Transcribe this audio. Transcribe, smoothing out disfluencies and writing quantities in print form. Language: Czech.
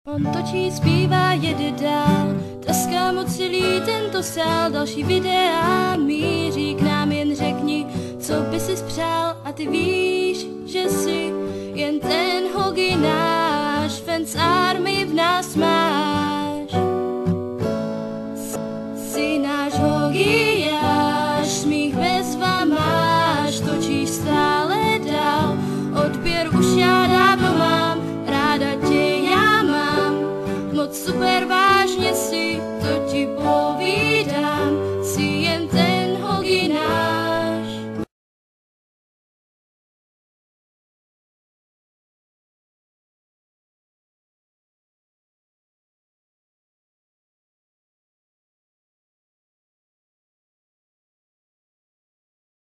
On točí, zpívá, jede dál, tleská mu celý tento sál. Další videa míří k nám, jen řekni, co by si přál. A ty víš, že jsi jen ten hogi náš, Fans Army v nás máš. Jsi náš hogiáš, smích bezva máš, točíš stále dál, odběr už já dávno mám, ráda tě já mám, moc super.